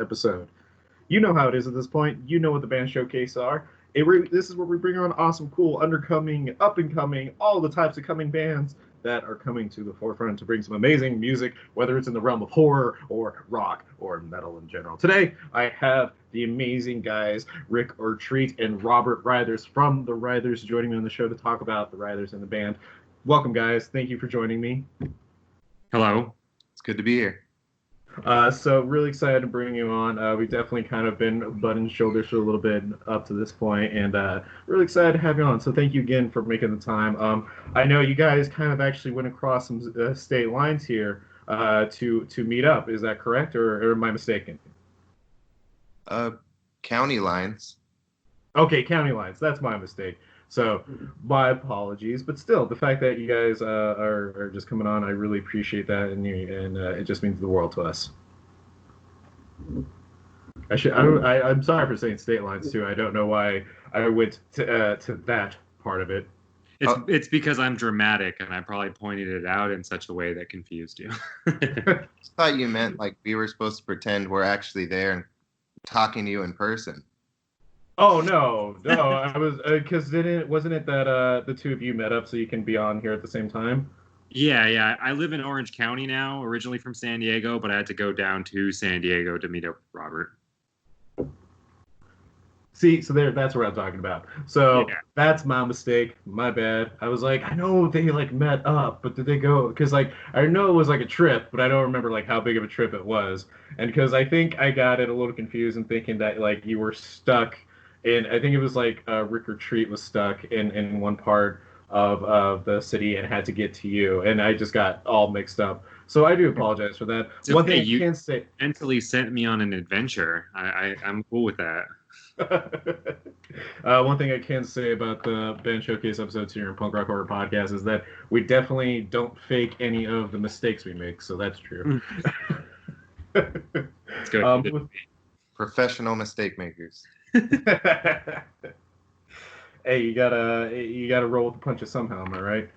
episode. You know how it is at this point. You know what the band showcase are. This is where we bring on awesome, cool, undercoming, up-and-coming, all the types of coming bands that are coming to the forefront to bring some amazing music, whether it's in the realm of horror or rock or metal in general. Today, I have the amazing guys, Rikk or Treat and Robert Writhers from the Writhers joining me on the show to talk about the Writhers and the band. Welcome, guys. Thank you for joining me. Hello. It's good to be here. So really excited to bring you on. We've definitely kind of been butting shoulders for a little bit up to this point, and really excited to have you on. So thank you again for making the time. I know you guys kind of actually went across some state lines here to meet up. Is that correct, or am I mistaken? County lines. Okay, county lines. That's my mistake. So, my apologies, but still, the fact that you guys are just coming on, I really appreciate that, and it just means the world to us. I'm sorry for saying state lines too. I don't know why I went to that part of it. It's because I'm dramatic, and I probably pointed it out in such a way that confused you. I thought you meant like we were supposed to pretend we're actually there and talking to you in person. Oh no! I was because wasn't it that the two of you met up so you can be on here at the same time? Yeah. I live in Orange County now, originally from San Diego, but I had to go down to San Diego to meet up with Robert. See, so that's what I'm talking about. So yeah. That's my mistake, my bad. I was like, I know they like met up, but did they go? Because like I know it was like a trip, but I don't remember like how big of a trip it was. And because I think I got it a little confused and thinking that like you were stuck. And I think it was like Rikk or Treat was stuck in one part of the city and had to get to you, and I just got all mixed up. So I do apologize for that. It's one thing you can say mentally sent me on an adventure. I'm cool with that. One thing I can say about the band showcase episodes here in Punk Rock Horror Podcast is that we definitely don't fake any of the mistakes we make. So that's true. It's good. Professional mistake makers. Hey, you gotta roll with the punches somehow, am I right?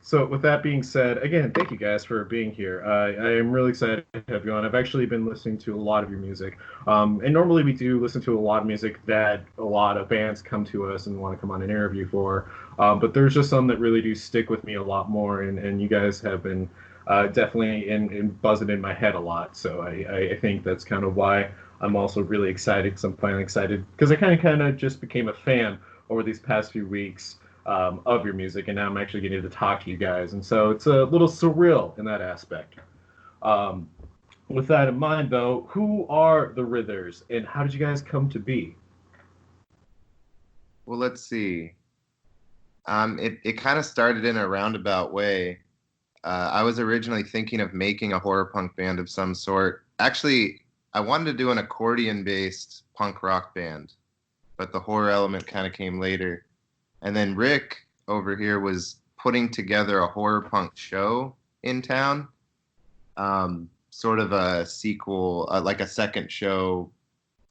So with that being said, again, thank you guys for being here. I am really excited to have you on. I've actually been listening to a lot of your music, and normally we do listen to a lot of music that a lot of bands come to us and want to come on an interview for, but there's just some that really do stick with me a lot more, and you guys have been definitely in buzzing in my head a lot. So I think that's kind of why I'm also really excited, because I'm finally excited because I kind of just became a fan over these past few weeks of your music, and now I'm actually getting to talk to you guys, and so it's a little surreal in that aspect. With that in mind, though, who are the Writhers, and how did you guys come to be? Well, let's see. It kind of started in a roundabout way. I was originally thinking of making a horror punk band of some sort. Actually, I wanted to do an accordion-based punk rock band, but the horror element kind of came later. And then Rikk over here was putting together a horror punk show in town, sort of a sequel, like a second show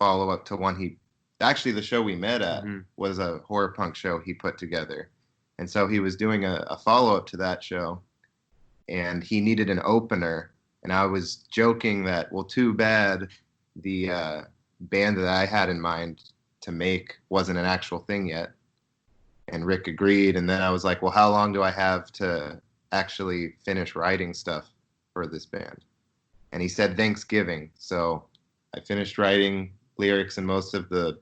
follow-up to one actually the show we met at was a horror punk show he put together. And so he was doing a follow-up to that show, and he needed an opener. And I was joking that, well, too bad the band that I had in mind to make wasn't an actual thing yet. And Rikk agreed. And then I was like, well, how long do I have to actually finish writing stuff for this band? And he said Thanksgiving. So I finished writing lyrics and most of the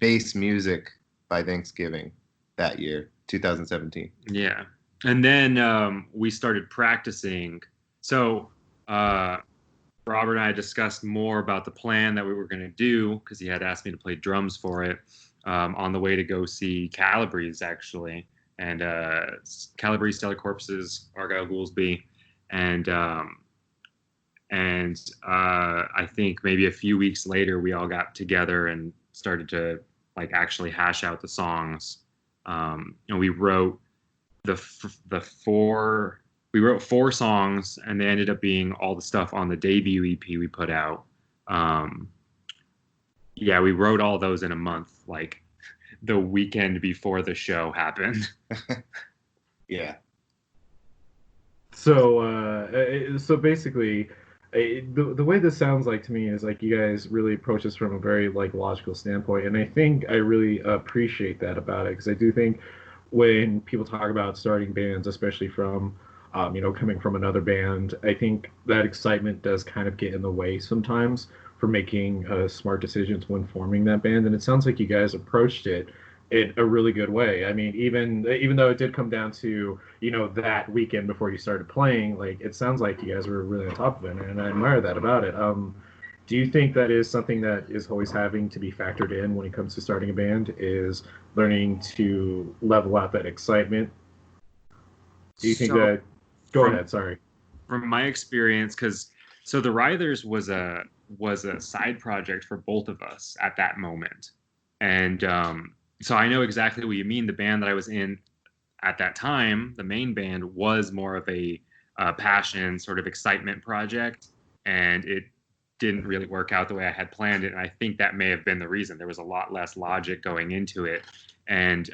bass music by Thanksgiving that year, 2017. Yeah. And then we started practicing. So Robert and I discussed more about the plan that we were going to do, because he had asked me to play drums for it on the way to go see Calabrese, actually. And Calabrese, Stellar Corpses, Argyle Goolsby. And I think maybe a few weeks later, we all got together and started to like actually hash out the songs. And we wrote we wrote 4 songs, and they ended up being all the stuff on the debut EP we put out. Yeah, we wrote all those in a month, like the weekend before the show happened. Yeah. So basically, The way this sounds like to me is like you guys really approach this from a very like logical standpoint, and I think I really appreciate that about it because I do think when people talk about starting bands, especially from coming from another band, I think that excitement does kind of get in the way sometimes for making smart decisions when forming that band, and it sounds like you guys approached it in a really good way. I mean, even though it did come down to that weekend before you started playing, like it sounds like you guys were really on top of it, and I admire that about it. Do you think that is something that is always having to be factored in when it comes to starting a band? Is learning to level out that excitement? Do you think So that? Go from ahead. Sorry. from my experience, because so the Writhers was a side project for both of us at that moment, and so I know exactly what you mean. The band that I was in at that time, the main band, was more of a passion, sort of excitement project, and it didn't really work out the way I had planned it. And I think that may have been the reason. There was a lot less logic going into it, and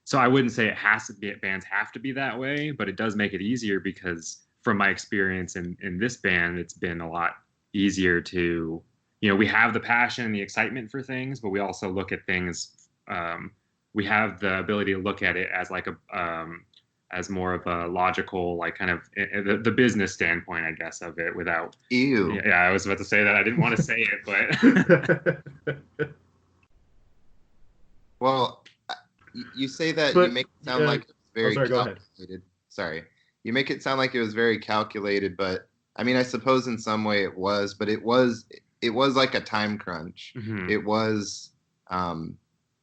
so I wouldn't say it has to be bands have to be that way, but it does make it easier because from my experience in this band, it's been a lot easier to, we have the passion and the excitement for things, but we also look at things. We have the ability to look at it as like as more of a logical, like kind of the business standpoint, I guess, of it without. Ew. Yeah, I was about to say that. I didn't want to say it, but Well, you say that you But make it sound like it was very sorry. Go ahead. calculated. Sorry. You make it sound like it was very calculated, but I mean, I suppose in some way it was, but it was like a time crunch. Mhm. It was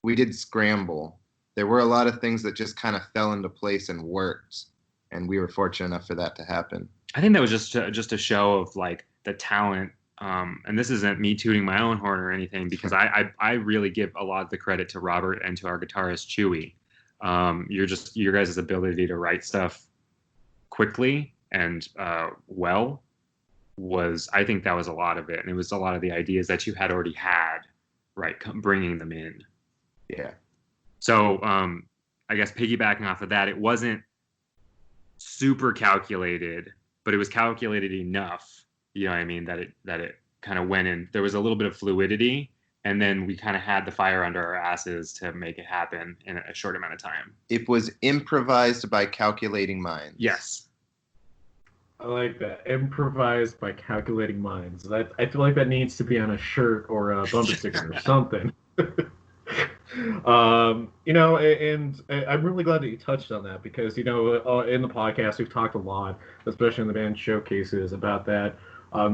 we did scramble. There were a lot of things that just kind of fell into place and worked, and we were fortunate enough for that to happen. I think that was just a show of like the talent. And this isn't me tooting my own horn or anything because I really give a lot of the credit to Robert and to our guitarist Chewy. Your guys' ability to write stuff quickly and well was, I think that was a lot of it, and it was a lot of the ideas that you had already had, right, bringing them in. Yeah. So I guess piggybacking off of that, it wasn't super calculated, but it was calculated enough. You know what I mean? That it kind of went in. There was a little bit of fluidity, and then we kind of had the fire under our asses to make it happen in a short amount of time. It was improvised by calculating minds. Yes. I like that. Improvised by calculating minds. That I feel like that needs to be on a shirt or a bumper sticker or something. And I'm really glad that you touched on that because in the podcast we've talked a lot, especially in the band showcases, about that.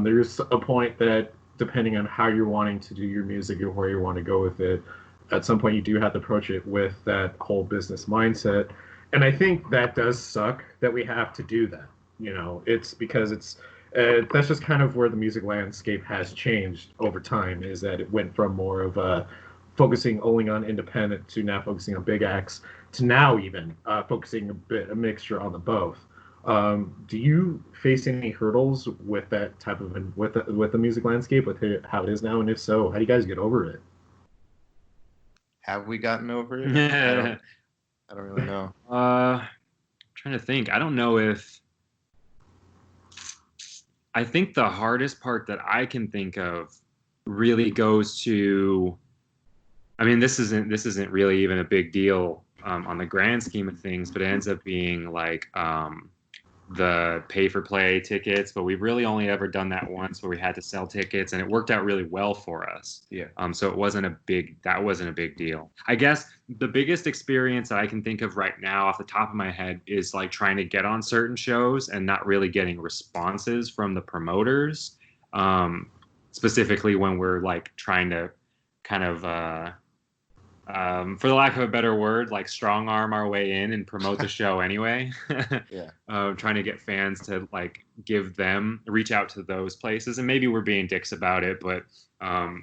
There's a point that depending on how you're wanting to do your music or where you want to go with it, at some point you do have to approach it with that whole business mindset. And I think that does suck that we have to do that. It's because that's just kind of where the music landscape has changed over time. Is that it went from more of a focusing only on independent to now focusing on big acts to now even focusing a mixture on the both. Do you face any hurdles with that type of with the music landscape with how it is now, and if so, how do you guys get over it? Have we gotten over it? I don't really know. Trying to think. I don't know if. I think the hardest part that I can think of really goes to. I mean, this isn't really even a big deal on the grand scheme of things, but it ends up being like the pay-for-play tickets. But we've really only ever done that once, where we had to sell tickets, and it worked out really well for us. Yeah. So it wasn't a big deal. I guess the biggest experience that I can think of right now, off the top of my head, is like trying to get on certain shows and not really getting responses from the promoters. Specifically when we're like trying to kind of for the lack of a better word, like strong arm our way in and promote the show anyway. Yeah. Trying to get fans to like reach out to those places, and maybe we're being dicks about it, but I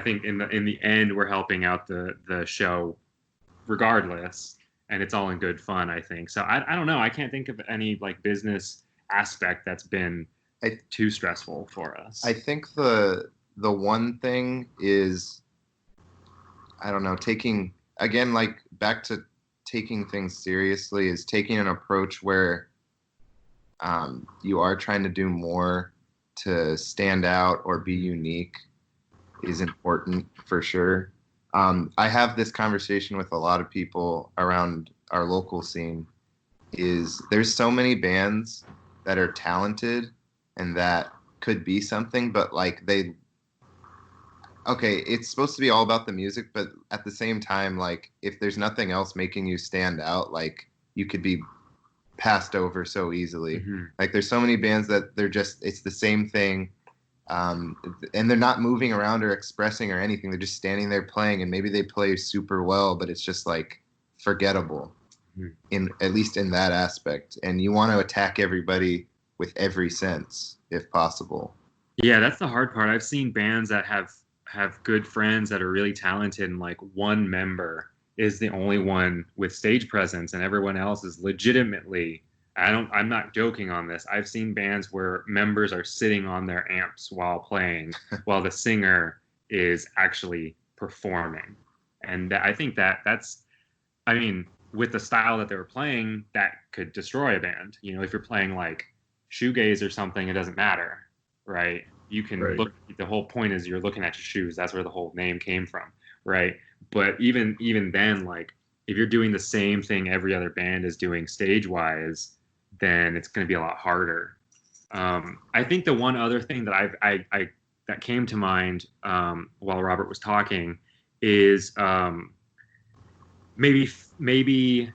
think in the end we're helping out the show regardless, and it's all in good fun. I think so. I don't know. I can't think of any like business aspect that's been too stressful for us. I think the one thing is, I don't know, taking, again, like back to taking things seriously, is taking an approach where you are trying to do more to stand out or be unique is important for sure. I have this conversation with a lot of people around our local scene. Is there's so many bands that are talented and that could be something, but like okay, it's supposed to be all about the music, but at the same time, like if there's nothing else making you stand out, like you could be passed over so easily. Mm-hmm. Like there's so many bands that it's the same thing, and they're not moving around or expressing or anything. They're just standing there playing, and maybe they play super well, but it's just like forgettable, in at least in that aspect. And you want to attack everybody with every sense if possible. Yeah, that's the hard part. I've seen bands that have good friends that are really talented, and like one member is the only one with stage presence, and everyone else is legitimately. I'm not joking on this. I've seen bands where members are sitting on their amps while playing, while the singer is actually performing, and I think that's. I mean, with the style that they were playing, that could destroy a band. You know, if you're playing like shoegaze or something, it doesn't matter, right? You can Right. look. The whole point is you're looking at your shoes. That's where the whole name came from, right? But even then, like if you're doing the same thing every other band is doing stage wise, then it's going to be a lot harder. I think the one other thing that I that came to mind while Robert was talking is maybe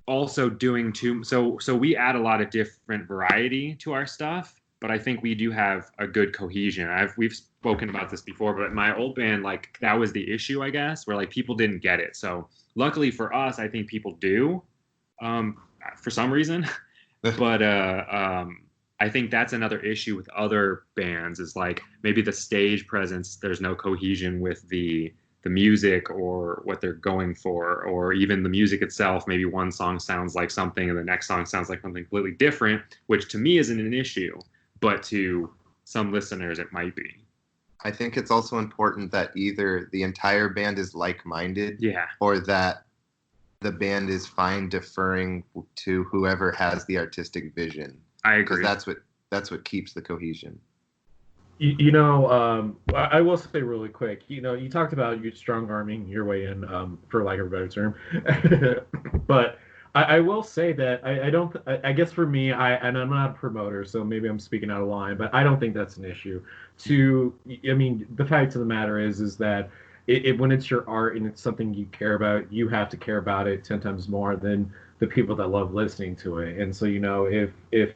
also doing too so we add a lot of different variety to our stuff, but I think we do have a good cohesion. We've spoken about this before, but my old band, like that was the issue, I guess, where like people didn't get it. So luckily for us, I think people do, for some reason. But I think that's another issue with other bands is like maybe the stage presence, there's no cohesion with the music or what they're going for, or even the music itself. Maybe one song sounds like something and the next song sounds like something completely different, which to me isn't an issue, but to some listeners it might be. I think it's also important that either the entire band is like-minded, Yeah, or that the band is fine deferring to whoever has the artistic vision, I because agree. that's what keeps the cohesion. I will say really quick, you talked about you strong arming your way in, for lack of a better term. But I will say that I don't, I guess for me, and I'm not a promoter, so maybe I'm speaking out of line, but I don't think that's an issue. I mean, the fact of the matter is that when it's your art and it's something you care about, you have to care about it 10 times more than the people that love listening to it. And so, if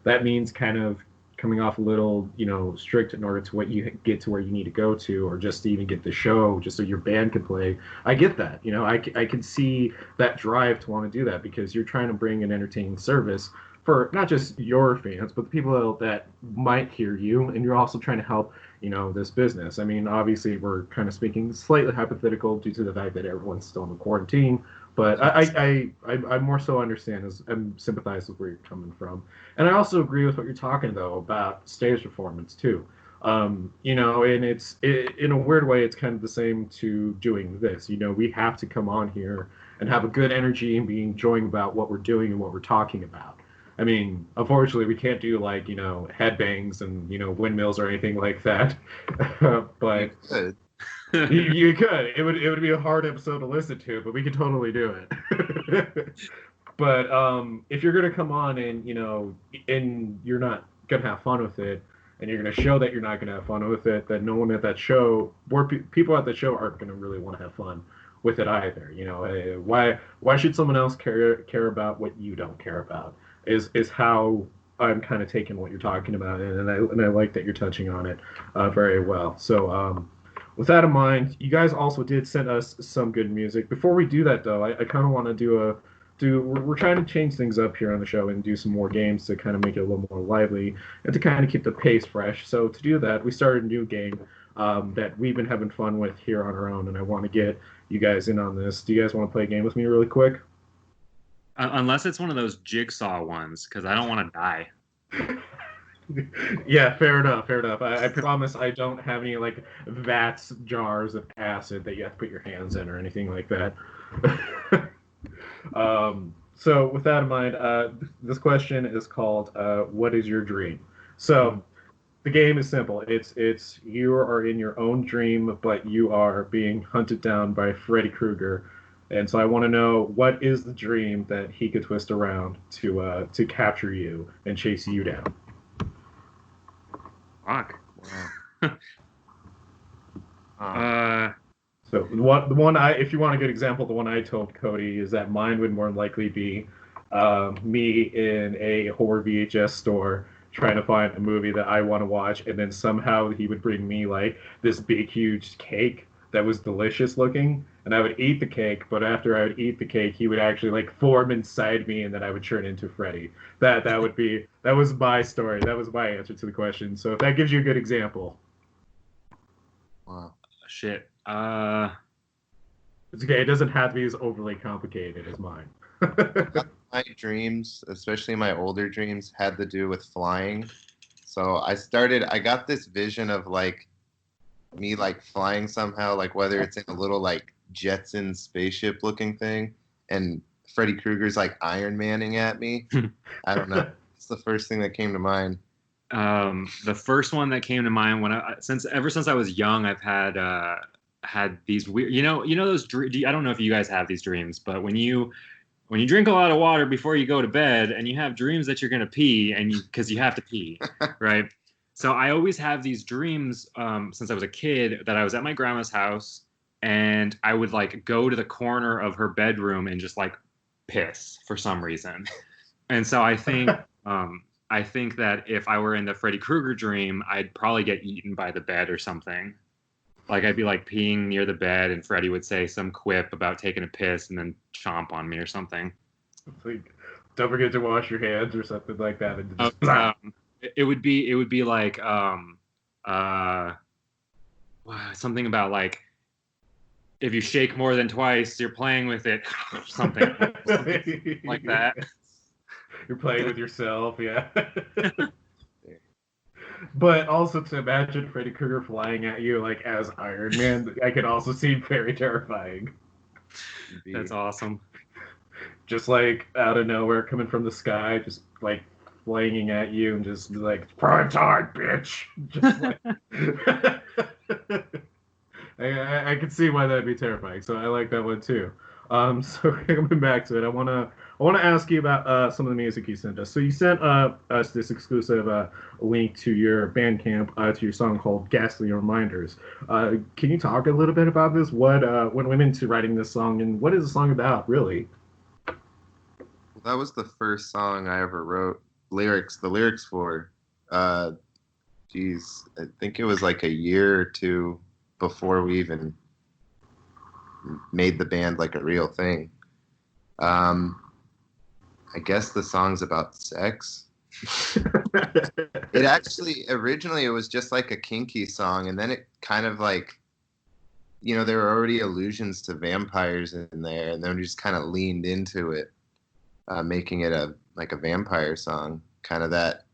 that means kind of coming off a little, strict in order to what you get to where you need to go to, or just to even get the show, just so your band can play. I get that. I can see that drive to want to do that because you're trying to bring an entertaining service for not just your fans, but the people that might hear you, and you're also trying to help, this business. I mean, obviously, we're kind of speaking slightly hypothetical due to the fact that everyone's still in the quarantine. But I more so understand as I sympathize with where you're coming from. And I also agree with what you're talking though about stage performance too. And in a weird way, it's kind of the same to doing this. We have to come on here and have a good energy and be enjoying about what we're doing and what we're talking about. I mean, unfortunately, we can't do like headbangs and windmills or anything like that. But Good. you could. It would be a hard episode to listen to, but we could totally do it. But if you're gonna come on and and you're not gonna have fun with it, and you're gonna show that you're not gonna have fun with it, then no one at that show, people at the show aren't gonna really want to have fun with it either. Why should someone else care about what you don't care about? Is how I'm kind of taking what you're talking about, and I like that you're touching on it very well. So with that in mind, you guys also did send us some good music. Before we do that, though, I kind of want to we're trying to change things up here on the show and do some more games to kind of make it a little more lively and to kind of keep the pace fresh. So to do that, we started a new game that we've been having fun with here on our own, and I want to get you guys in on this. Do you guys want to play a game with me really quick? Unless it's one of those jigsaw ones, because I don't want to die. Yeah, fair enough. Fair enough. I promise I don't have any like vats, jars of acid that you have to put your hands in or anything like that. So with that in mind, this question is called "What is your dream?" So the game is simple. It's you are in your own dream, but you are being hunted down by Freddy Krueger, and so I want to know what is the dream that he could twist around to capture you and chase you down. Fuck. Wow. Uh, So the one I, if you want a good example, the one I told Cody is that mine would more likely be me in a horror VHS store trying to find a movie that I want to watch, and then somehow he would bring me like this big huge cake that was delicious looking, and I would eat the cake, but after I would eat the cake, he would actually like form inside me, and then I would turn into Freddy. That was my story. That was my answer to the question. So if that gives you a good example. Wow. shit. It's okay. It doesn't have to be as overly complicated as mine. My dreams, especially my older dreams, had to do with flying. So I got this vision of like me like flying somehow, like whether it's in a little like Jetson spaceship looking thing, and Freddy Krueger's like Iron Manning at me. I don't know. It's the first thing that came to mind. The first one that came to mind when ever since I was young, I've had these weird, those I don't know if you guys have these dreams, but when you drink a lot of water before you go to bed and you have dreams that you're going to pee because you have to pee, right? So I always have these dreams since I was a kid that I was at my grandma's house and I would like go to the corner of her bedroom and just like piss for some reason. And so I think that if I were in the Freddy Krueger dream, I'd probably get eaten by the bed or something. Like I'd be like peeing near the bed, and Freddy would say some quip about taking a piss and then chomp on me or something. Like, don't forget to wash your hands or something like that. And just, it would be like something about like if you shake more than twice, you're playing with it, something like that. You're playing with yourself, yeah. But also to imagine Freddy Krueger flying at you like as Iron Man, I could also see very terrifying. That's awesome. Just like out of nowhere, coming from the sky, just like flinging at you and just like prime time, bitch. Just like I can see why that'd be terrifying. So I like that one too. So coming back to it, I wanna ask you about some of the music you sent us. So you sent us this exclusive link to your Bandcamp to your song called "Ghastly Reminders." Can you talk a little bit about this? What went into writing this song, and what is the song about, really? Well, that was the first song I ever wrote the lyrics for. I think it was like a year or two before we even made the band like a real thing. I guess the song's about sex. It actually originally it was just like a kinky song, and then it kind of like, there were already allusions to vampires in there, and then we just kind of leaned into it, making it a vampire song, kind of that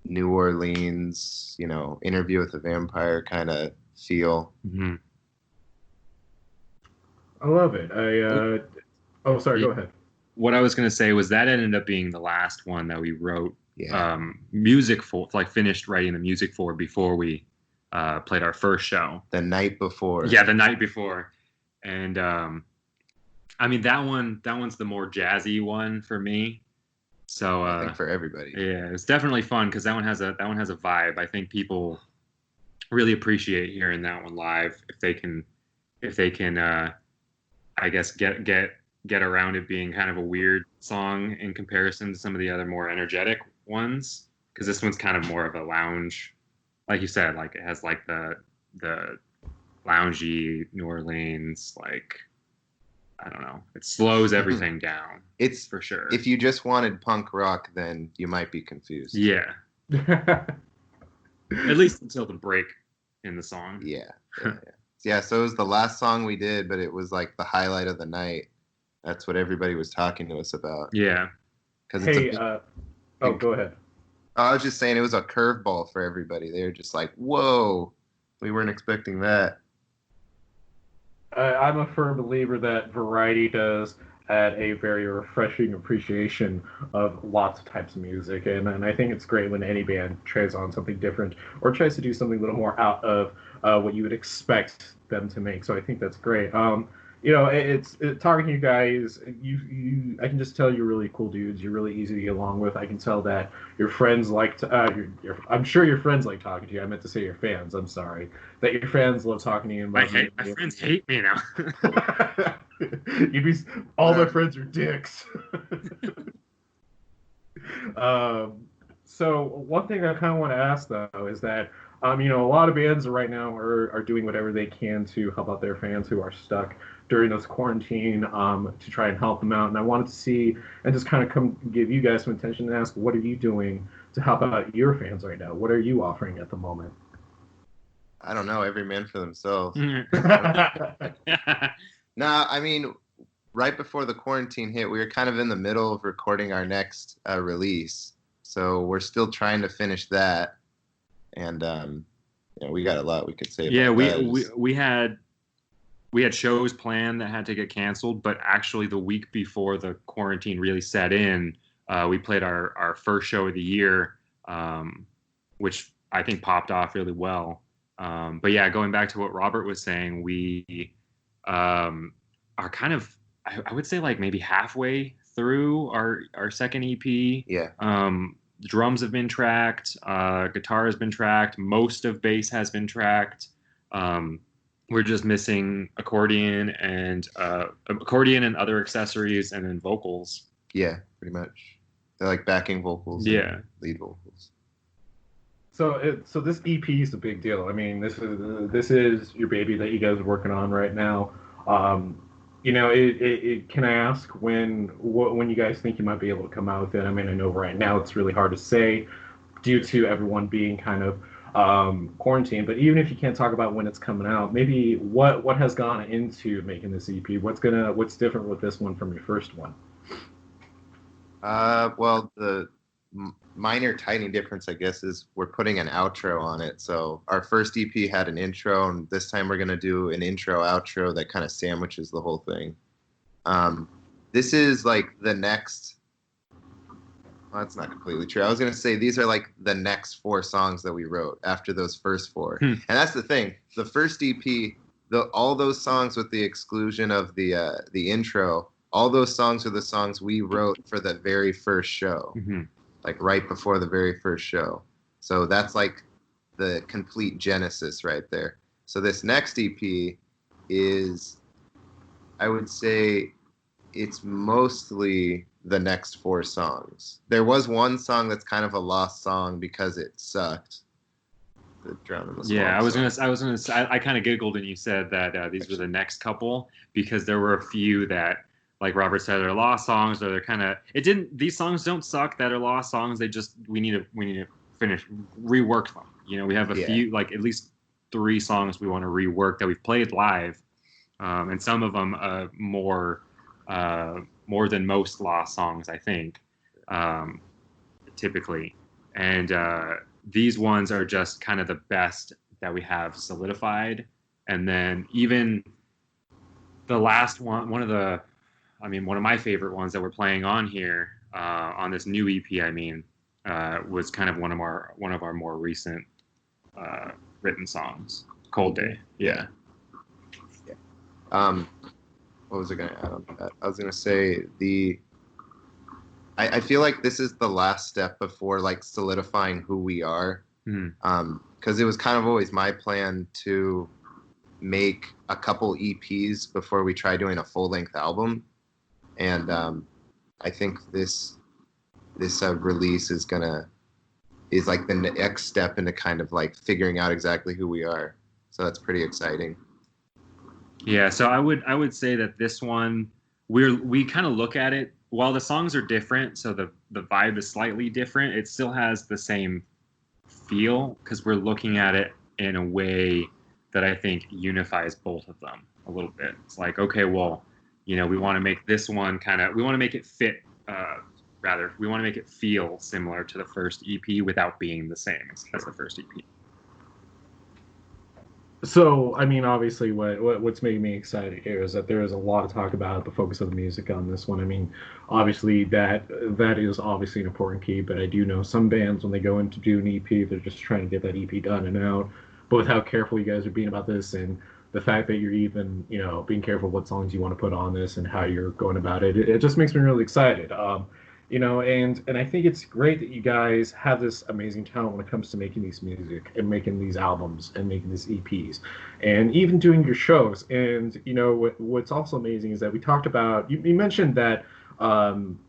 New Orleans, Interview with a Vampire kind of feel. Mm-hmm. I love it. Oh, sorry. Go ahead. What I was going to say was that ended up being the last one that we wrote music for, like finished writing the music for before we played our first show. The night before. Yeah, the night before. And I mean that one's the more jazzy one for me. So I think for everybody. Yeah, it's definitely fun because that one has a vibe. I think people really appreciate hearing that one live if they can I guess get around it being kind of a weird song in comparison to some of the other more energetic ones, because this one's kind of more of a lounge, like you said, like it has like the loungy New Orleans, like I don't know, it slows everything down. It's for sure. If you just wanted punk rock, then you might be confused. Yeah. At least until the break in the song. Yeah, so it was the last song we did, but it was like the highlight of the night. That's what everybody was talking to us about. Yeah. Hey, go ahead. I was just saying it was a curveball for everybody. They were just like, whoa, we weren't expecting that. I'm a firm believer that variety does had a very refreshing appreciation of lots of types of music, and I think it's great when any band tries on something different or tries to do something a little more out of what you would expect them to make. So I think that's great. Talking to you guys, I can just tell you're really cool dudes. You're really easy to get along with. I can tell that your friends like to. I'm sure your friends like talking to you. I meant to say your fans. I'm sorry that your fans love talking to you. And My friends hate me now. You'd be all my friends are dicks. So one thing I kind of want to ask though is that a lot of bands right now are doing whatever they can to help out their fans who are stuck during this quarantine to try and help them out. And I wanted to see and just kind of come give you guys some attention and ask, what are you doing to help out your fans right now? What are you offering at the moment? I don't know. Every man for themselves. Nah, I mean, right before the quarantine hit, we were kind of in the middle of recording our next release. So we're still trying to finish that. And we got a lot we could say about that. We had shows planned that had to get canceled, but actually the week before the quarantine really set in, we played our first show of the year, which I think popped off really well. But yeah, going back to what Robert was saying, we are kind of, I would say, like maybe halfway through our second EP. Yeah. Drums have been tracked, guitar has been tracked, most of bass has been tracked. We're just missing accordion and other accessories, and then vocals. Yeah, pretty much. They're like backing vocals. Yeah. And lead vocals. So this EP is a big deal. I mean, this is your baby that you guys are working on right now. Can I ask when you guys think you might be able to come out with it? I mean, I know right now it's really hard to say due to everyone being kind of quarantined. But even if you can't talk about when it's coming out, maybe what has gone into making this EP? What's different with this one from your first one? Well, the minor tiny difference, I guess, is we're putting an outro on it. So our first EP had an intro, and this time we're going to do an intro outro that kind of sandwiches the whole thing. This is like the next, well, that's not completely true. I was going to say these are like the next 4 songs that we wrote after those first 4. And that's the thing. The first EP, all those songs with the exclusion of the intro, all those songs are the songs we wrote for the very first show. Mm-hmm. Like right before the very first show. So that's like the complete genesis right there. So this next EP is, I would say, it's mostly the next 4 songs. There was one song that's kind of a lost song because it sucked. The Drown in the Swamp. Yeah, I was gonna say, I kind of giggled when you said that these were the next couple, because there were a few that, like Robert said, they're lost songs, or they're kind of, these songs don't suck that are lost songs. They just, we need to rework them. We have a few, like at least 3 songs we want to rework that we've played live. And some of them more than most lost songs, I think, typically. And these ones are just kind of the best that we have solidified. And then even the last one, one of my favorite ones that we're playing on here, on this new EP, was kind of one of our more recent written songs, Cold Day. Yeah. What was I going to add on that? I was going to say I feel like this is the last step before like solidifying who we are. Because it was kind of always my plan to make a couple EPs before we try doing a full-length album. And I think this release is like the next step into kind of like figuring out exactly who we are. So that's pretty exciting. Yeah, so I would say that this one, we kind of look at it, while the songs are different, so the vibe is slightly different, it still has the same feel, because we're looking at it in a way that I think unifies both of them a little bit. It's like, okay, well, we want to make this one we want to make it fit, we want to make it feel similar to the first EP without being the same as the first EP. So, I mean, obviously, what's making me excited here is that there is a lot of talk about the focus of the music on this one. I mean, obviously that is obviously an important key, but I do know some bands when they go in to do an EP, they're just trying to get that EP done and out. But with how careful you guys are being about this, and the fact that you're even, being careful what songs you want to put on this and how you're going about it, it just makes me really excited. And I think it's great that you guys have this amazing talent when it comes to making these music and making these albums and making these EPs and even doing your shows. And what's also amazing is that we talked about you mentioned that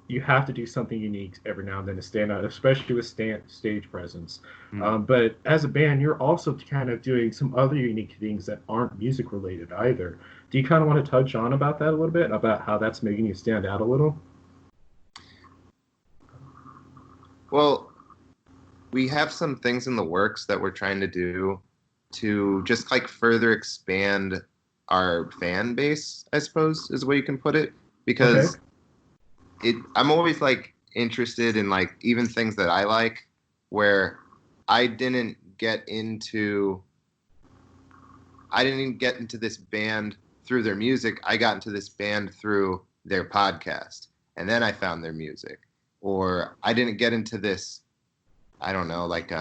you have to do something unique every now and then to stand out, especially with stage presence. But as a band, you're also kind of doing some other unique things that aren't music related either. Do you kind of want to touch on about that a little bit, about how that's making you stand out a little? Well, we have some things in the works that we're trying to do to just like further expand our fan base, I suppose is the way you can put it. Because I'm always like interested in like even things that I like where I didn't get into this band through their music. I got into this band through their podcast, and then I found their music. Or I didn't get into this, I don't know, like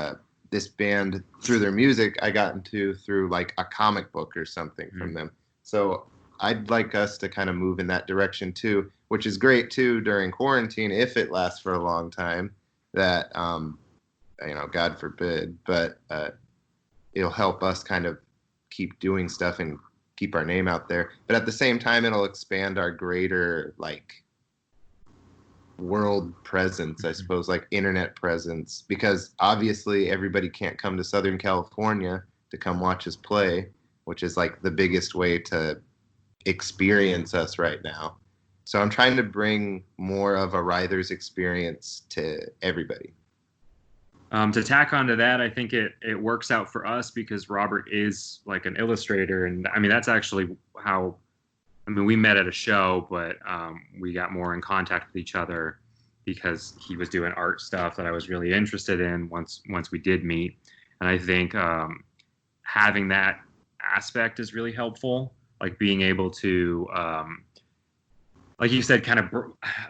this band through their music. I got into through like a comic book or something from them. So I'd like us to kind of move in that direction too, which is great too during quarantine if it lasts for a long time. That God forbid, but it'll help us kind of keep doing stuff and keep our name out there. But at the same time, it'll expand our greater like world presence, I suppose, like internet presence, because obviously everybody can't come to Southern California to come watch us play, which is like the biggest way to experience us right now. So I'm trying to bring more of a Writhers experience to everybody. To tack onto that, I think it works out for us because Robert is like an illustrator, and I mean that's actually how. I mean, we met at a show, but we got more in contact with each other because he was doing art stuff that I was really interested in once we did meet. And I think having that aspect is really helpful, like being able to, like you said, kind of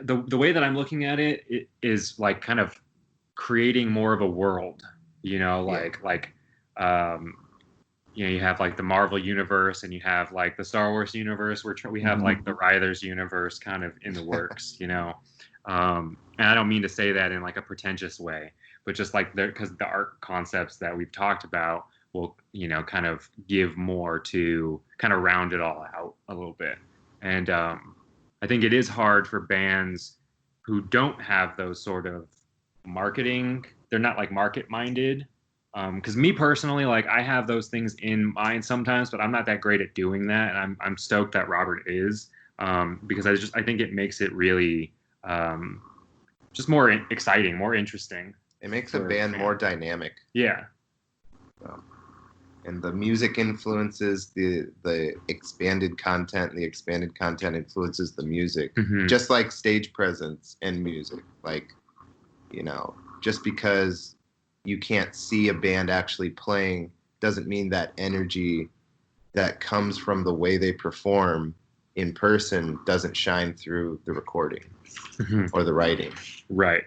the way that I'm looking at it is like kind of creating more of a world, you have like the Marvel universe and you have like the Star Wars universe. We have like the Writhers universe kind of in the works, and I don't mean to say that in like a pretentious way, but just like because the art concepts that we've talked about will, kind of give more to kind of round it all out a little bit. And I think it is hard for bands who don't have those sort of marketing. They're not like market minded. Because me personally, like I have those things in mind sometimes, but I'm not that great at doing that, and I'm stoked that Robert is, because I think it makes it really just more exciting, more interesting. It makes a band more dynamic. Yeah. And the music influences the expanded content. The expanded content influences the music, just like stage presence and music. Like, just because you can't see a band actually playing doesn't mean that energy that comes from the way they perform in person doesn't shine through the recording or the writing. Right.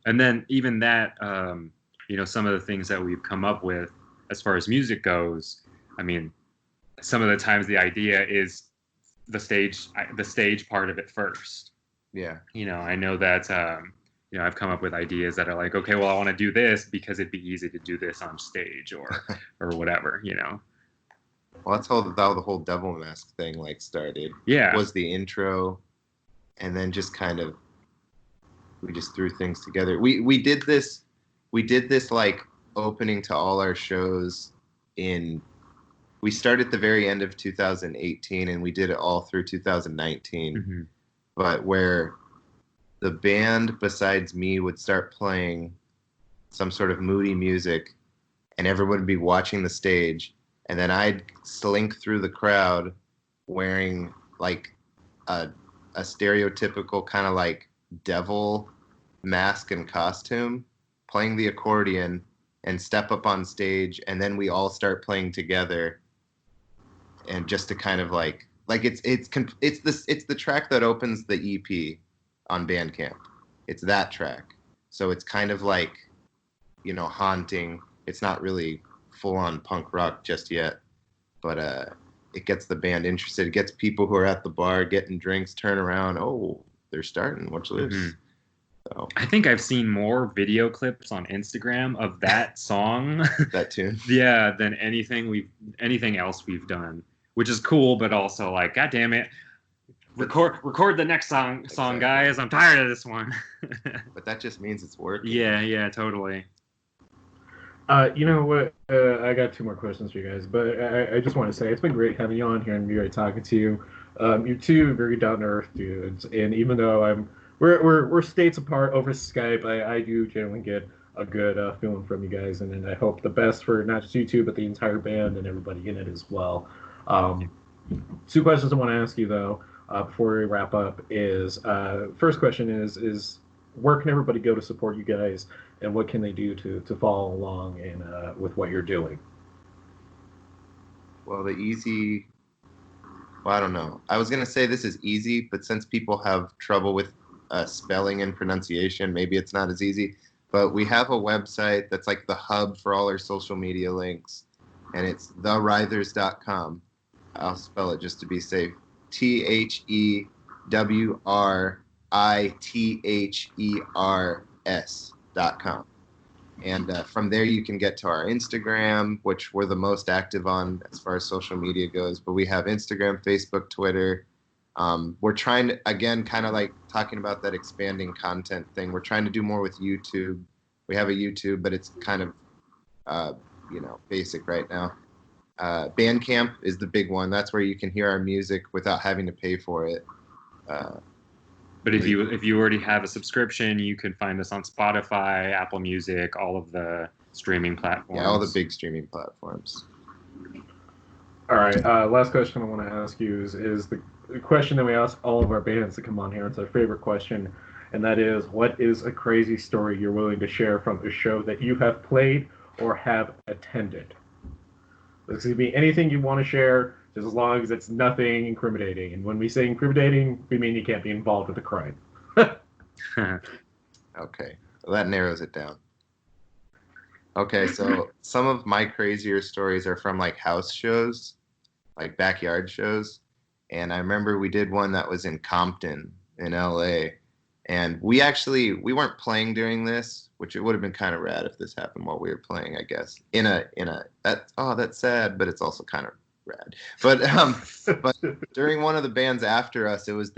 And then even that, some of the things that we've come up with as far as music goes, I mean, some of the times the idea is the stage part of it first. Yeah. I know that, I've come up with ideas that are like, okay, well, I want to do this because it'd be easy to do this on stage or whatever, Well, that's how the whole Devil Mask thing like started. Yeah. Was the intro, and then just kind of we just threw things together. We did this like opening to all our shows we started at the very end of 2018 and we did it all through 2019. But where the band besides me would start playing some sort of moody music and everyone would be watching the stage, and then I'd slink through the crowd wearing like a stereotypical kind of like devil mask and costume, playing the accordion, and step up on stage, and then we all start playing together, and just to kind of like it's the track that opens the EP on Bandcamp. It's that track. So it's kind of like, you know, haunting. It's not really full on punk rock just yet, but it gets the band interested. It gets people who are at the bar getting drinks turn around. Oh, they're starting. Watch this. Mhm. So, I think I've seen more video clips on Instagram of that song, that tune. yeah, than anything else we've done, which is cool, but also like, God damn it, record the next song, Exactly. guys. I'm tired of this one. But that just means it's working. Yeah, totally. You know what? I got two more questions for you guys, but I just want to say it's been great having you on here and great talking to you. You're two very down to earth dudes, and even though we're states apart over Skype, I do generally get a good feeling from you guys, and I hope the best for not just you two, but the entire band and everybody in it as well. Two questions I want to ask you though before we wrap up is first question is where can everybody go to support you guys, and what can they do to follow along in with what you're doing? Well, I don't know. I was going to say this is easy, but since people have trouble with spelling and pronunciation, maybe it's not as easy. But we have a website that's like the hub for all our social media links, and it's thewrithers.com. I'll spell it just to be safe. THEWRITHERS.com. And from there, you can get to our Instagram, which we're the most active on as far as social media goes. But we have Instagram, Facebook, Twitter. We're trying to, again, kind of like talking about that expanding content thing. We're trying to do more with YouTube. We have a YouTube, but it's kind of, basic right now. Bandcamp is the big one. That's where you can hear our music without having to pay for it. But if you already have a subscription, you can find us on Spotify, Apple Music, all of the streaming platforms. Yeah, all the big streaming platforms. All right. Last question I want to ask you is the question that we ask all of our bands to come on here. It's our favorite question, and that is, what is a crazy story you're willing to share from a show that you have played or have attended? This could be anything you want to share, just as long as it's nothing incriminating. And when we say incriminating, we mean you can't be involved with a crime. Okay, well, that narrows it down. Okay, so some of my crazier stories are from like house shows, like backyard shows. And I remember we did one that was in Compton in LA. And we weren't playing during this, which it would have been kind of rad if this happened while we were playing, I guess. That's sad, but it's also kind of rad. But during one of the bands after us, it was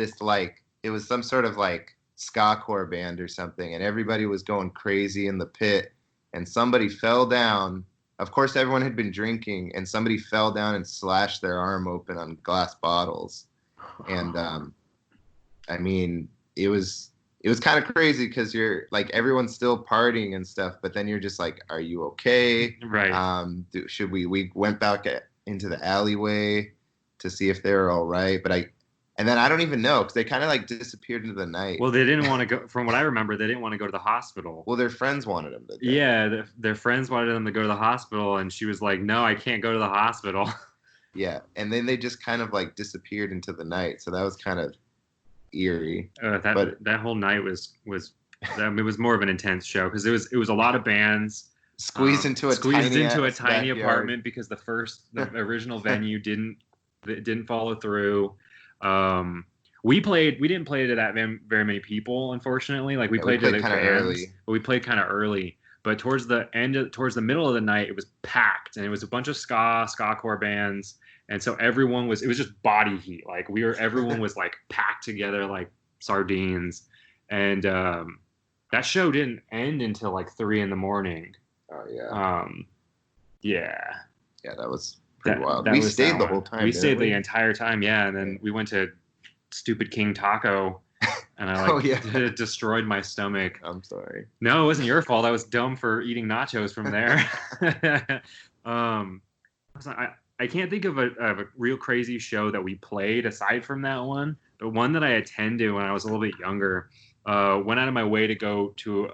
some sort of like ska-core band or something, and everybody was going crazy in the pit, and somebody fell down. Of course, everyone had been drinking, and somebody fell down and slashed their arm open on glass bottles. And I mean, it was kind of crazy because you're like, everyone's still partying and stuff, but then you're just like, are you okay? Right. Should we went back into the alleyway to see if they were all right, and then I don't even know, because they kind of like disappeared into the night. Well, they didn't want to go, from what I remember, they didn't want to go to the hospital. Well, their friends wanted them to go. Yeah, their friends wanted them to go to the hospital, and she was like, no, I can't go to the hospital. Yeah, and then they just kind of like disappeared into the night, so that was kind of eerie. That whole night was it was more of an intense show, because it was a lot of bands squeezed into a tiny apartment, because the original venue didn't follow through. We didn't play to that very many people, unfortunately. Like we played to the kind of early, but we played kind of early. But towards the middle of the night, it was packed, and it was a bunch of ska-core bands. And so it was just body heat. Like everyone was like packed together like sardines. And that show didn't end until like 3 a.m. Oh yeah. Yeah. Yeah, that was pretty wild. We stayed the whole time. We stayed the entire time, yeah. And then we went to Stupid King Taco, and I destroyed my stomach. I'm sorry. No, it wasn't your fault. I was dumb for eating nachos from there. I can't think of a real crazy show that we played aside from that one, but one that I attended when I was a little bit younger. Went out of my way to go to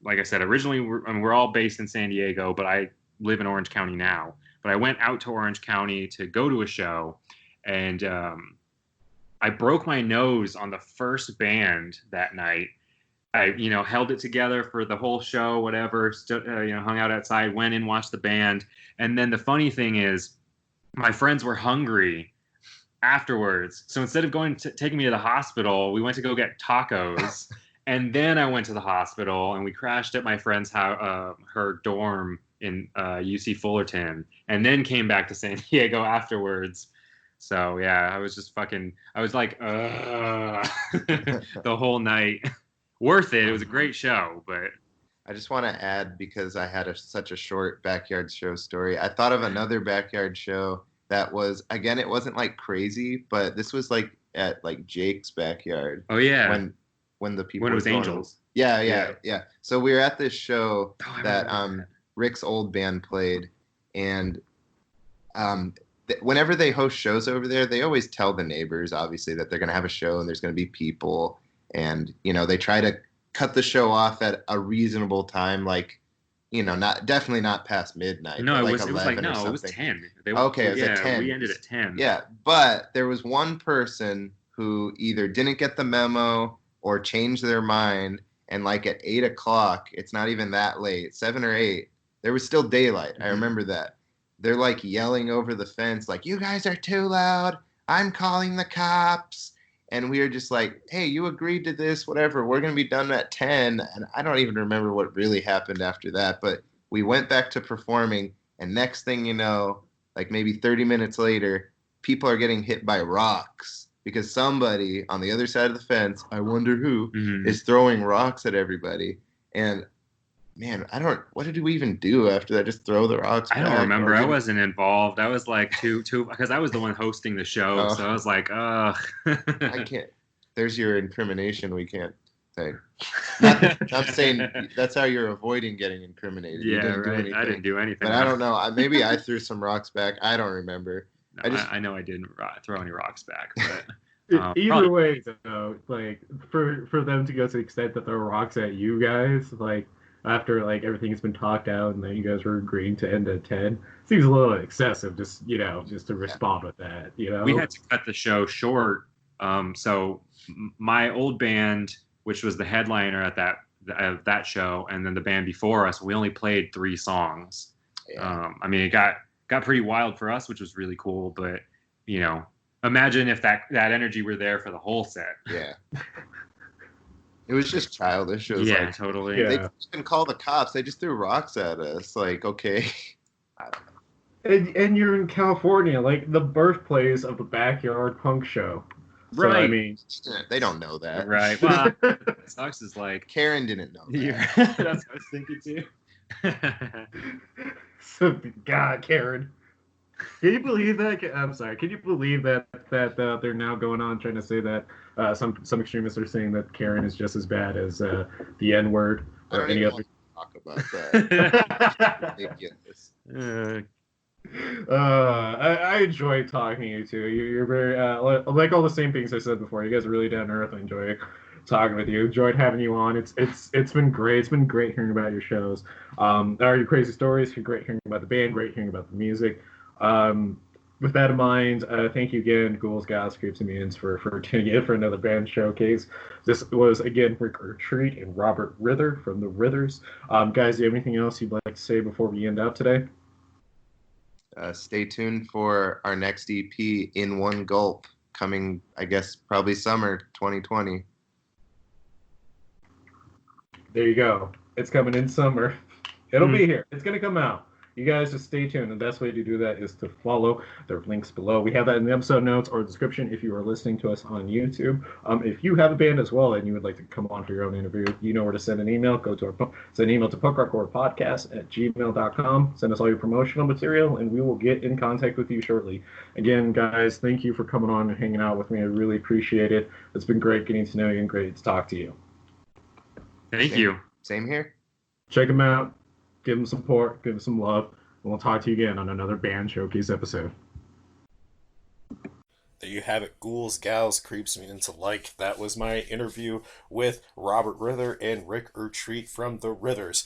like I said, originally we're all based in San Diego, but I live in Orange County now. but I went out to Orange County to go to a show, and I broke my nose on the first band that night. I, held it together for the whole show, whatever, hung out outside, went in, watched the band. And then the funny thing is, my friends were hungry afterwards. So instead of taking me to the hospital, we went to go get tacos. And then I went to the hospital, and we crashed at my friend's house, her dorm in UC Fullerton, and then came back to San Diego afterwards. So yeah, I was like, the whole night. Worth it. It was a great show, but I just want to add, because I had such a short backyard show story, I thought of another backyard show that was, again, it wasn't like crazy, but this was like at like Jake's backyard. Oh yeah. When the people when it was going Angels. Yeah. So we were at this show that that. Rick's old band played, and whenever they host shows over there, they always tell the neighbors, obviously, that they're going to have a show and there's going to be people. And, they try to cut the show off at a reasonable time, like, definitely not past midnight. No, like it was 10. Okay, it was at 10. We ended at 10. Yeah, but there was one person who either didn't get the memo or changed their mind, and like at 8 o'clock, it's not even that late, 7 or 8, there was still daylight. I remember that. They're like yelling over the fence, like, "You guys are too loud. I'm calling the cops." And we were just like, "Hey, you agreed to this, whatever. We're going to be done at 10. And I don't even remember what really happened after that. But we went back to performing. And next thing you know, like maybe 30 minutes later, people are getting hit by rocks because somebody on the other side of the fence, I wonder who, is throwing rocks at everybody. And man, what did we even do after that? Just throw the rocks back? I don't remember. I wasn't involved. I was like too because I was the one hosting the show. So I was like, ugh. I can't. There's your incrimination. We can't say. I'm saying that's how you're avoiding getting incriminated. Yeah, right. I didn't do anything. But I don't know. Maybe I threw some rocks back. I don't remember. No, I know I didn't throw any rocks back. But either way, though, like for them to go to the extent that throw rocks at you guys, like, after like everything's been talked out and then you guys were agreeing to end at 10, seems a little excessive. Just to respond with that. We had to cut the show short. So my old band, which was the headliner at that show, and then the band before us, we only played 3 songs. Yeah. It got pretty wild for us, which was really cool. But imagine if that energy were there for the whole set. Yeah. It was just childish. It was like, totally. They didn't even call the cops. They just threw rocks at us. Like, okay. I don't know. And you're in California, like the birthplace of the backyard punk show. Right. So, they don't know that. Right. Well, sucks is like Karen didn't know that. Yeah, that's what I was thinking too. So, God, Karen. Can you believe that? I'm sorry. Can you believe that they're now going on trying to say that some extremists are saying that Karen is just as bad as the N-word or any other? Talk about that. Ridiculous. I enjoy talking to you two. You're very like all the same things I said before. You guys are really down to earth. I enjoy talking with you. Enjoyed having you on. It's been great. It's been great hearing about your shows. Your crazy stories. Great hearing about the band. Great hearing about the music. With that in mind, thank you again, Ghouls, Gods, Creeps, and Mutants, for tuning in for another band showcase. This was, again, Rikk Retreat and Robert Writher from the Writhers. Guys, do you have anything else you'd like to say before we end out today? Stay tuned for our next EP, In One Gulp, coming, I guess, probably summer 2020. There you go. It's coming in summer. It'll be here. It's going to come out. You guys just stay tuned. The best way to do that is to follow. There are links below. We have that in the episode notes or description if you are listening to us on YouTube. If you have a band as well and you would like to come on for your own interview, you know where to send an email. Send an email to punkrockpodcast@gmail.com. Send us all your promotional material, and we will get in contact with you shortly. Again, guys, thank you for coming on and hanging out with me. I really appreciate it. It's been great getting to know you and great to talk to you. Thank you. Same here. Check them out. Give them support, give them some love, and we'll talk to you again on another band showcase episode. there you have it. Ghouls, Gals, Creeps, Mutants Alike. That was my interview with Robert Writher and Rikk Retreat from the Writhers.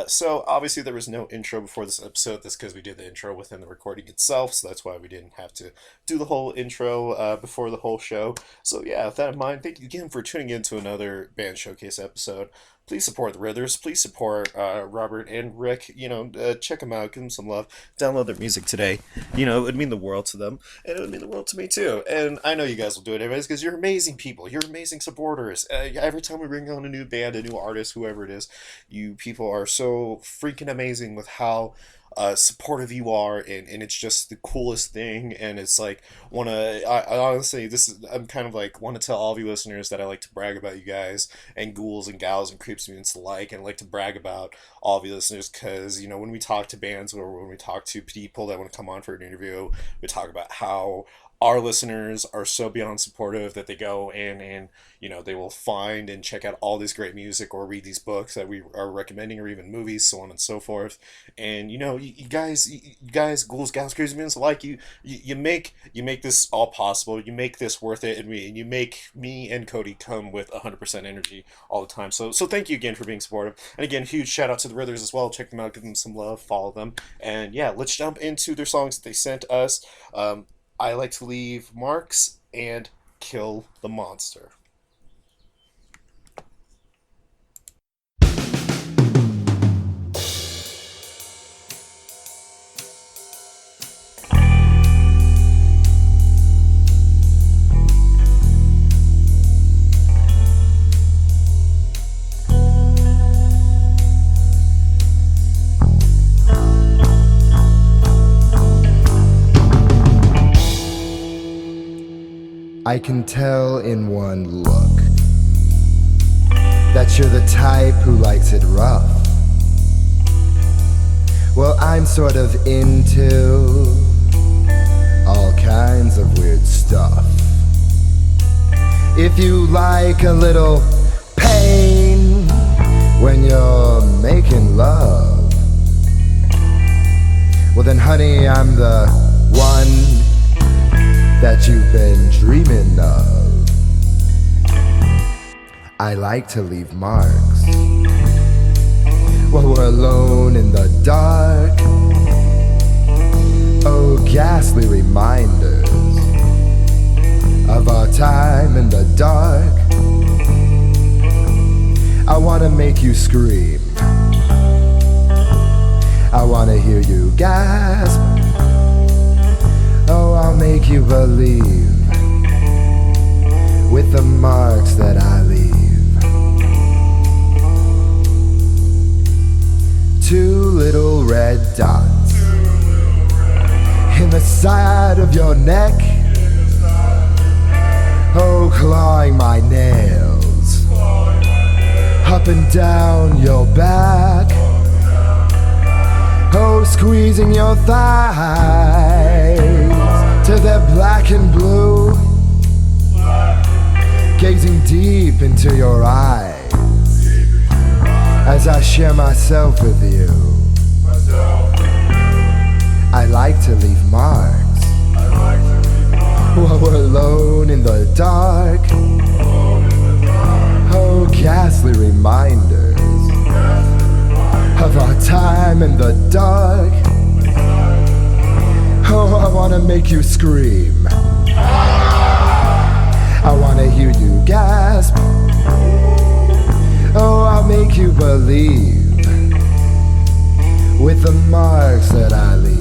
So obviously there was no intro before this episode. That's because we did the intro within the recording itself, so that's why we didn't have to do the whole intro before the whole show. So yeah, with that in mind, thank you again for tuning in to another Band Showcase episode. Please support the Writhers. Please support Robert and Rikk. Check them out. Give them some love. Download their music today. It would mean the world to them, and it would mean the world to me too. And I know you guys will do it anyways because you're amazing people. You're amazing supporters. Every time we bring on a new band, a new artist, whoever it is, you people are so freaking amazing with how supportive you are, and it's just the coolest thing. And it's like I honestly, I'm kind of like want to tell all of you listeners that I like to brag about you guys and ghouls and gals and creeps mutants alike, and like to brag about all of you listeners because when we talk to bands or when we talk to people that want to come on for an interview, we talk about how our listeners are so beyond supportive that they go in and they will find and check out all this great music or read these books that we are recommending or even movies, so on and so forth. And you guys, ghouls, gals, crazy men alike, you make this all possible. You make this worth it, and you make me and Cody come with 100% energy all the time. So thank you again for being supportive. And again, huge shout out to the Writhers as well. Check them out, give them some love, follow them, and yeah, let's jump into their songs that they sent us. I like to leave marks and kill the monster. I can tell in one look that you're the type who likes it rough. Well, I'm sort of into all kinds of weird stuff. If you like a little pain when you're making love, well then honey, I'm the one that you've been dreaming of. I like to leave marks while we're alone in the dark. Oh, ghastly reminders of our time in the dark. I wanna make you scream. I wanna hear you gasp. Oh, I'll make you believe with the marks that I leave. 2 little red dots in the side of your neck. Oh, clawing my nails up and down your back. Oh, squeezing your thighs till they're black and blue, gazing deep into your eyes as I share myself with you. I like to leave marks while we're alone in the dark. Oh, ghastly reminders of our time in the dark. Oh, I wanna make you scream. I wanna hear you gasp. Oh, I'll make you believe with the marks that I leave.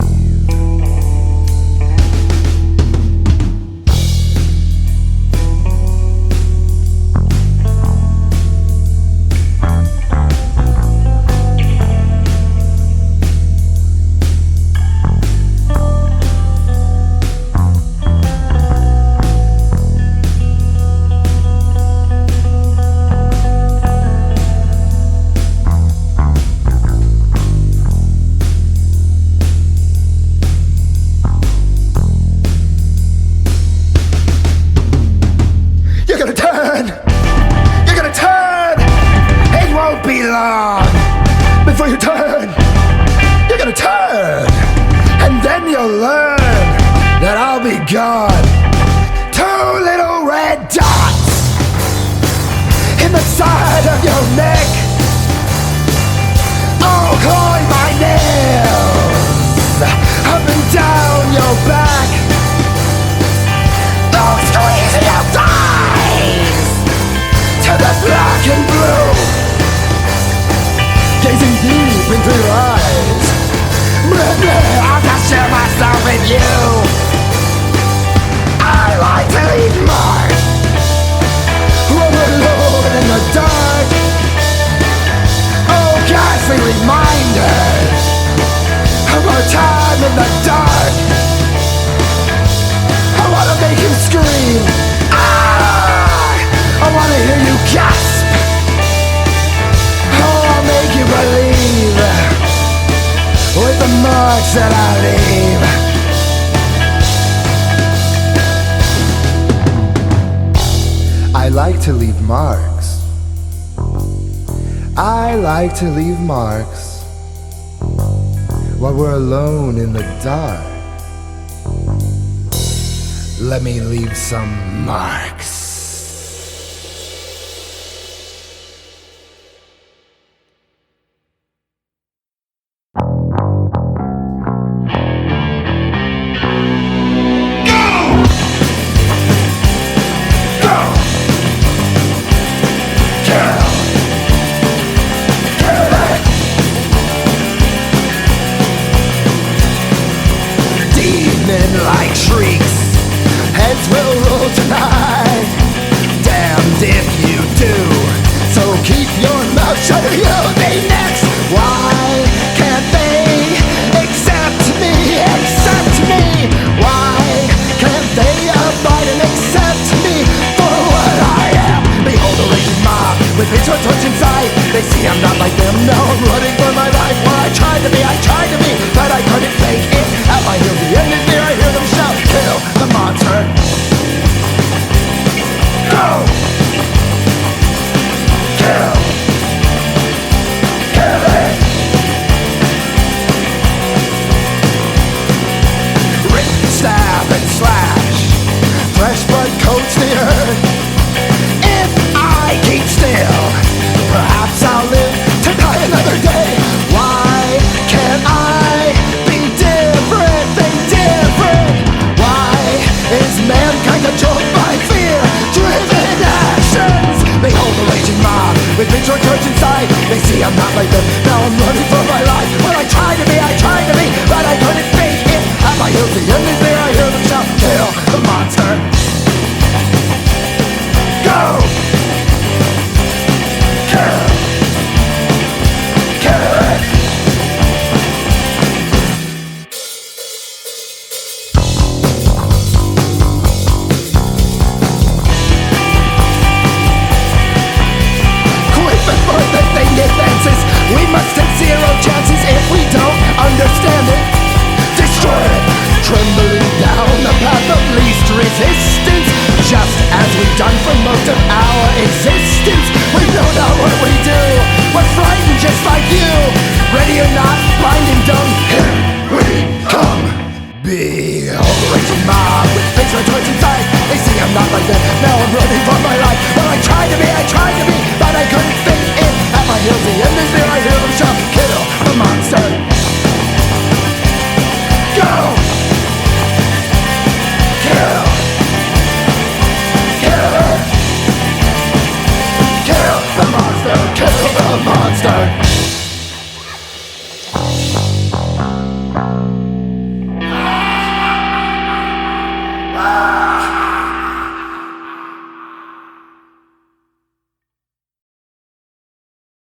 you. I like to leave marks. We're alone in the dark. Oh, ghastly reminders of our time in the dark. I wanna make you scream. I wanna hear you gasp. Oh, I'll make you believe with the marks that I leave. I like to leave marks. I like to leave marks while we're alone in the dark. Let me leave some marks. Like shrieks, heads will roll tonight. Damned if you do. So keep your mouth shut or you'll be next. Why can't they accept me? Accept me. Why can't they abide and accept me for what I am? Behold a raging mob with me torch inside. They see I'm not like them. Now I'm running for my life. Well, I tried to be, but I couldn't fake it. At my heels, the end is near. I hear them shout, kill the monster. Go! Kill! Kill it! Rip, stab, and slash. Fresh blood coats the earth. If I keep still, perhaps I'll live to die another day. Why can't I be different? Think different. Why is mankind controlled by fear-driven actions? Behold the raging mob with me torch inside. They see I'm not like them. Now I'm running for my life. Well, I tried to be, but I couldn't fake it. At my heels, the end is there. I hear them shout, kill the monster. Go! Kill! Kill it! Quit before the thing advances. We must take zero chances if we don't understand it. Destroy it! Trembling down the path of least resistance. Just as we've done for most of our existence. We know not what we do. We're frightened just like you.